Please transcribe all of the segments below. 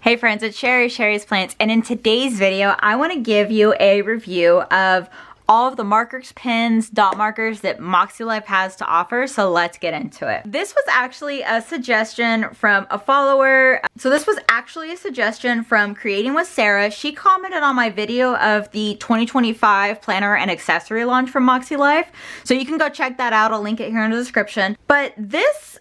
Hey friends, it's Sherry's Plants, and in today's video, I want to give you a review of all of the markers, pens, dot markers that MakseLife has to offer, so let's get into it. This was actually a suggestion from a follower. So this was actually a suggestion from Creating with Sarah. She commented on my video of the 2025 planner and accessory launch from MakseLife, so you can go check that out. I'll link it here in the description. But this,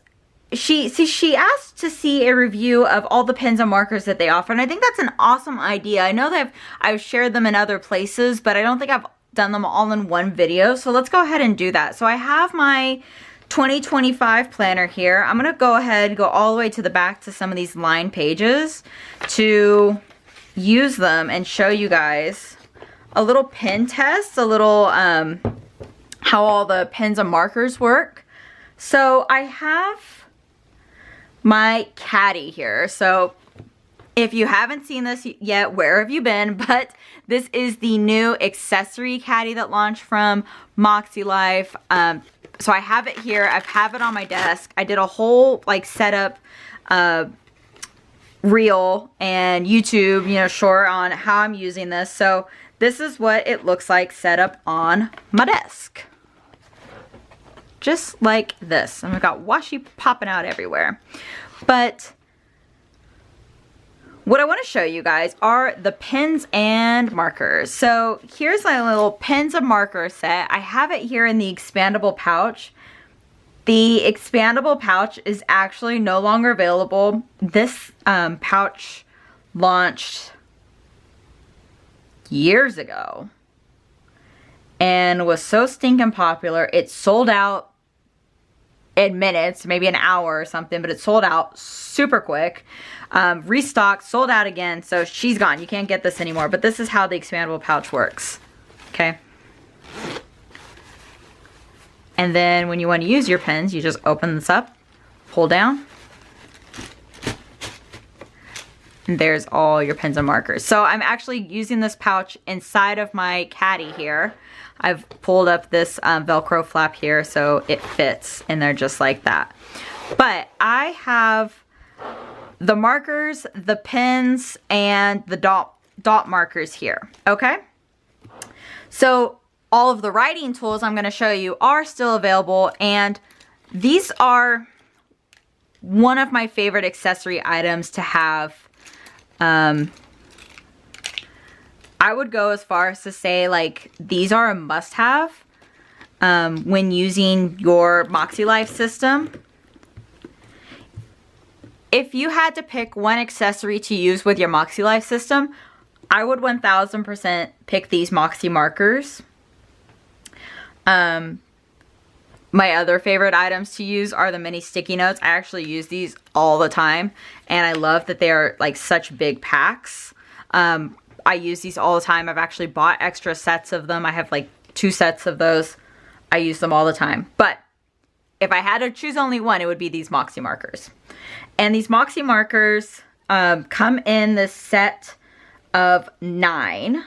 she asked to see a review of all the pens and markers that they offer, and I think that's an awesome idea. I know that I've shared them in other places, but I don't think I've done them all in one video, so let's go ahead and do that. So I have my 2025 planner here. I'm gonna go ahead and go all the way to the back to some of these line pages to use them and show you guys a little pen test, a little how all the pens and markers work. So I have my caddy here. So if you haven't seen this yet, where have you been? But this is the new accessory caddy that launched from MakseLife. So I have it here. I have it on my desk. I did a whole like setup reel and YouTube, short on how I'm using this. So this is what it looks like set up on my desk. Just like this. And I've got washi popping out everywhere. But what I want to show you guys are the pens and markers. So here's my little pens and marker set. I have it here in the expandable pouch. The expandable pouch is actually no longer available. This pouch launched years ago and was so stinking popular. It sold out in minutes, maybe an hour or something, but it sold out super quick. Restocked, sold out again, so she's gone. You can't get this anymore, but this is how the expandable pouch works. Okay. And then when you want to use your pens, you just open this up, pull down, and there's all your pens and markers. So I'm actually using this pouch inside of my caddy here. I've pulled up this Velcro flap here so it fits in there just like that. But I have the markers, the pens, and the dot markers here, okay? So all of the writing tools I'm gonna show you are still available, and these are one of my favorite accessory items to have. I would go as far as to say, like, these are a must-have when using your MakseLife system. If you had to pick one accessory to use with your MakseLife system, I would 1000% pick these Moxie markers. My other favorite items to use are the mini sticky notes. I actually use these all the time, and I love that they are like such big packs. I use these all the time. I've actually bought extra sets of them. I have like 2 sets of those. I use them all the time. But if I had to choose only one, it would be these Moxie markers. And these Moxie markers come in this set of 9.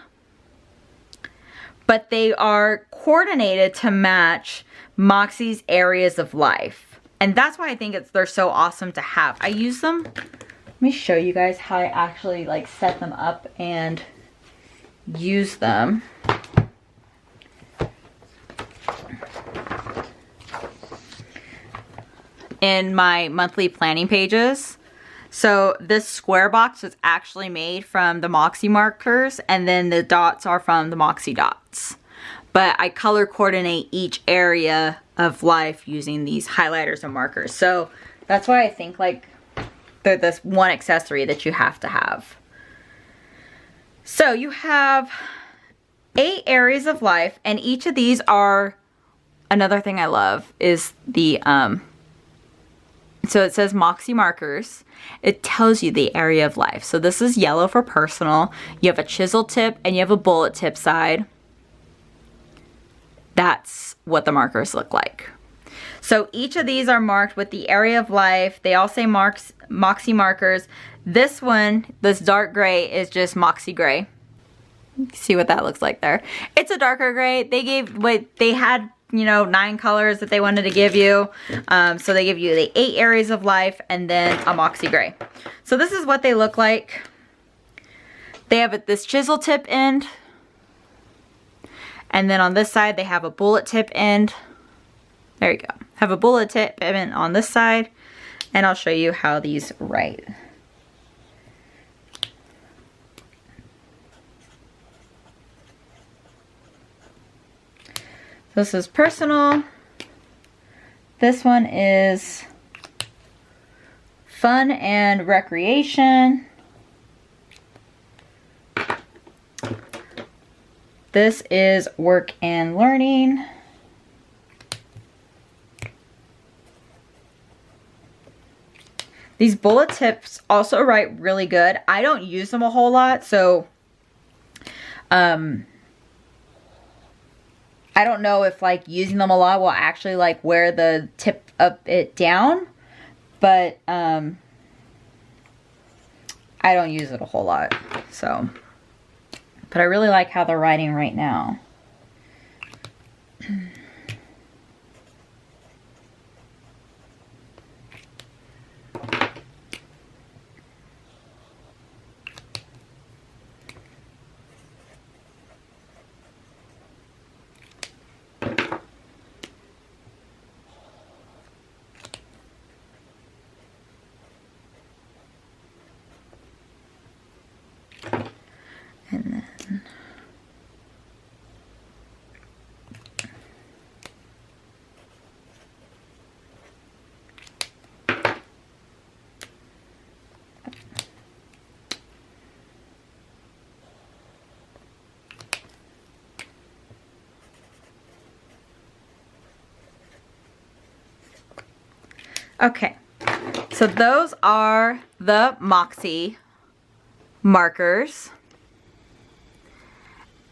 But they are coordinated to match Moxie's areas of life. And that's why I think they're so awesome to have. I use them. Let me show you guys how I actually like set them up and use them. In my monthly planning pages. So this square box was actually made from the Moxie markers, and then the dots are from the Moxie dots. But I color coordinate each area of life using these highlighters and markers. So that's why I think like they're this one accessory that you have to have. So you have 8 areas of life, and each of these are, another thing I love is the, so it says Moxie markers. It tells you the area of life. So this is yellow for personal. You have a chisel tip and you have a bullet tip side. That's what the markers look like. So each of these are marked with the area of life. They all say Moxie markers. This one, this dark gray, is just Moxie gray. See what that looks like there. It's a darker gray. They had you know, 9 colors that they wanted to give you. So they give you the 8 areas of life and then a Moxie Gray. So this is what they look like. They have this chisel tip end. And then on this side, they have a bullet tip end. There you go. Have a bullet tip end on this side. And I'll show you how these write. This is personal. This one is fun and recreation. This is work and learning. These bullet tips also write really good. I don't use them a whole lot, so I don't know if like using them a lot will actually like wear the tip of it down, but I don't use it a whole lot, so. But I really like how they're writing right now. And then okay, so those are the Moxie markers.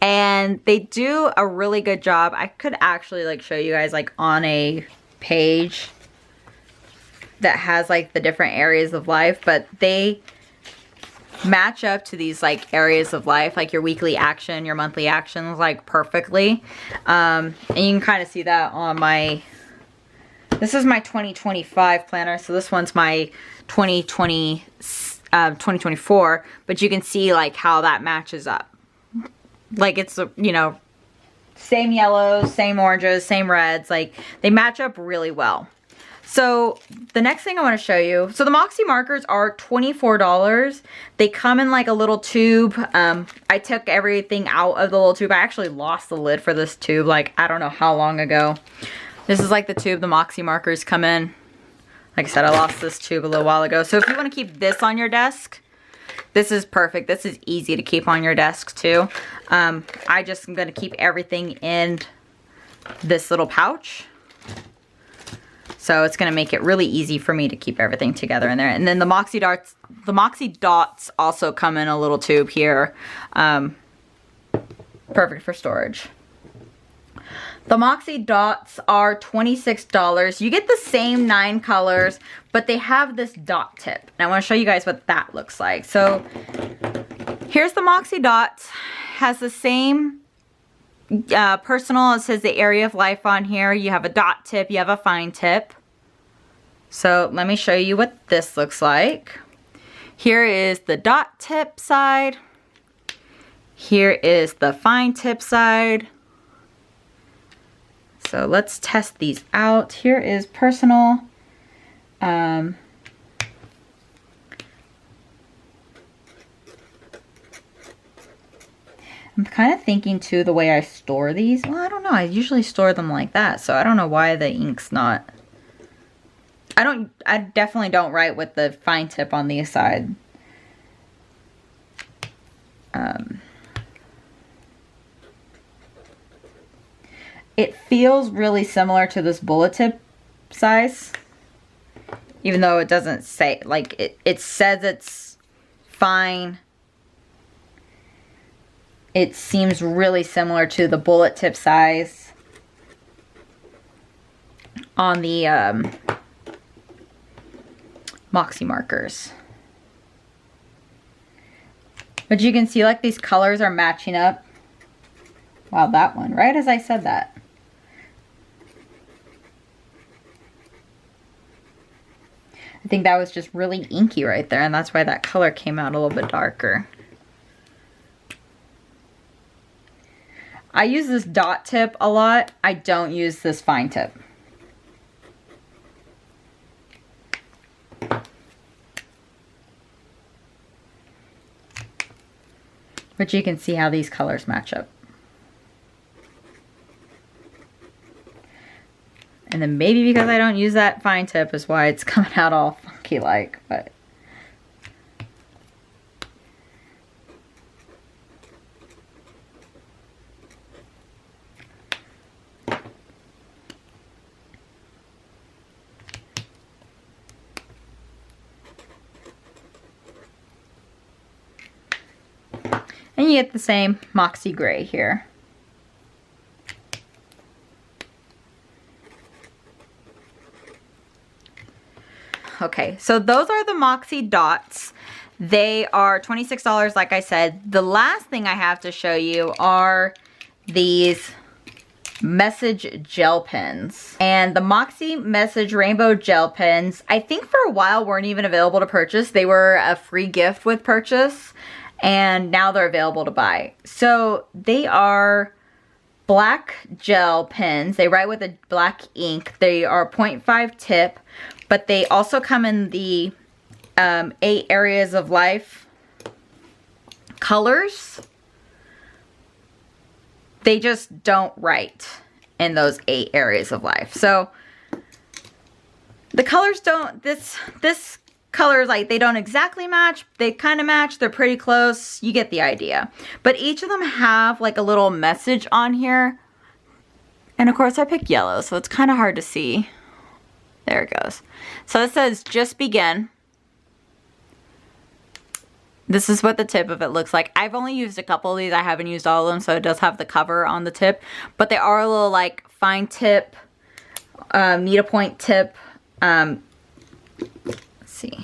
And they do a really good job. I could actually like show you guys like on a page that has like the different areas of life, but they match up to these like areas of life, like your weekly action, your monthly actions, like perfectly. And you can kind of see that on my, this is my 2025 planner. So this one's my 2024, but you can see like how that matches up. Like it's, you know, same yellows, same oranges, same reds, like they match up really well. So the next thing I want to show you, so the Moxie markers are $24. They come in like a little tube. I took everything out of the little tube. I actually lost the lid for this tube, like I don't know how long ago. This is like the tube the Moxie markers come in. Like I said, I lost this tube a little while ago. So if you want to keep this on your desk, this is perfect. This is easy to keep on your desk too. I just am going to keep everything in this little pouch. So it's going to make it really easy for me to keep everything together in there. And then the Moxie dots also come in a little tube here. Perfect for storage. The Moxie dots are $26. You get the same 9 colors, but they have this dot tip. And I want to show you guys what that looks like. So here's the Moxie dots. Has the same personal. It says the area of life on here. You have a dot tip. You have a fine tip. So let me show you what this looks like. Here is the dot tip side. Here is the fine tip side. So let's test these out. Here is personal. I'm kind of thinking too the way I store these. Well, I don't know. I usually store them like that, so I don't know why the ink's not. I definitely don't write with the fine tip on the side. It feels really similar to this bullet tip size, even though it doesn't say, like it says it's fine. It seems really similar to the bullet tip size on the Moxie markers. But you can see like these colors are matching up. Wow, that one, right as I said that. think that was just really inky right there, and that's why that color came out a little bit darker. I use this dot tip a lot. I don't use this fine tip. But you can see how these colors match up. And then maybe because I don't use that fine tip is why it's coming out all funky like, but. And you get the same Moxie gray here. Okay, so those are the Moxie dots. They are $26, like I said. The last thing I have to show you are these message gel pens. And the Moxie Message Rainbow Gel Pens, I think for a while weren't even available to purchase. They were a free gift with purchase, and now they're available to buy. So they are black gel pens. They write with a black ink. They are 0.5 tip, but they also come in the 8 areas of life colors. They just don't write in those 8 areas of life. So the colors don't, this colors, like, they don't exactly match. They kind of match. They're pretty close. You get the idea. But each of them have like a little message on here. And of course I picked yellow, so it's kind of hard to see. There it goes. So it says, just begin. This is what the tip of it looks like. I've only used a couple of these. I haven't used all of them, so it does have the cover on the tip. But they are a little like fine tip, needlepoint tip. Let's see.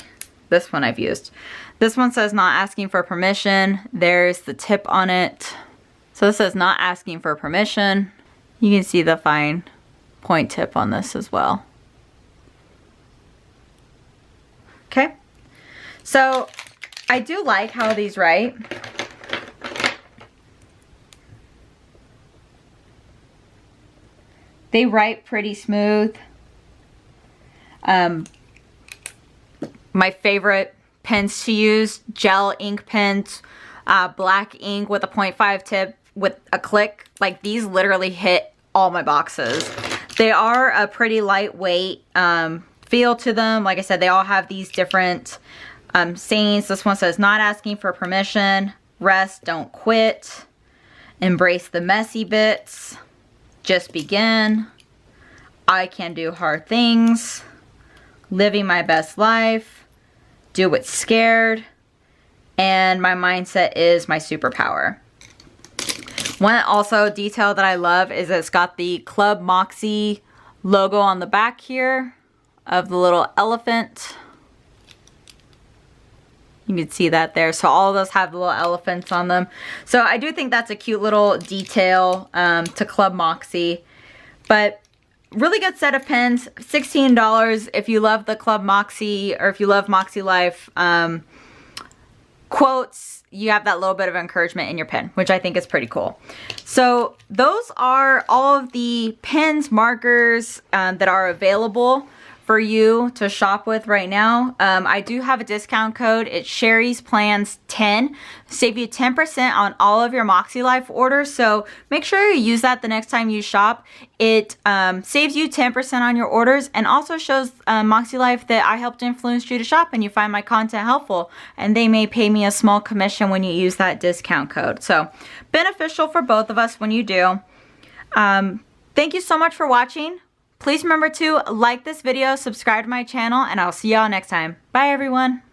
This one I've used. This one says not asking for permission. There's the tip on it. So this says not asking for permission. You can see the fine point tip on this as well. Okay. So I do like how these write. They write pretty smooth. My favorite pens to use, gel ink pens, black ink with a 0.5 tip with a click. Like, these literally hit all my boxes. They are a pretty lightweight feel to them. Like I said, they all have these different sayings. This one says, not asking for permission, rest, don't quit, embrace the messy bits, just begin, I can do hard things, living my best life, do what's scared, and my mindset is my superpower. One also detail that I love is it's got the Club Moxie logo on the back here of the little elephant. You can see that there. So all of those have the little elephants on them. So I do think that's a cute little detail to Club Moxie. But really good set of pens. $16 if you love the Club Moxie, or if you love MakseLife quotes. You have that little bit of encouragement in your pen, which I think is pretty cool. So those are all of the pens, markers that are available for you to shop with right now. I do have a discount code. It's SHERRISPLANS10. Save you 10% on all of your MakseLife orders. So make sure you use that the next time you shop. It saves you 10% on your orders, and also shows MakseLife that I helped influence you to shop and you find my content helpful. And they may pay me a small commission when you use that discount code. So beneficial for both of us when you do. Thank you so much for watching. Please remember to like this video, subscribe to my channel, and I'll see y'all next time. Bye, everyone.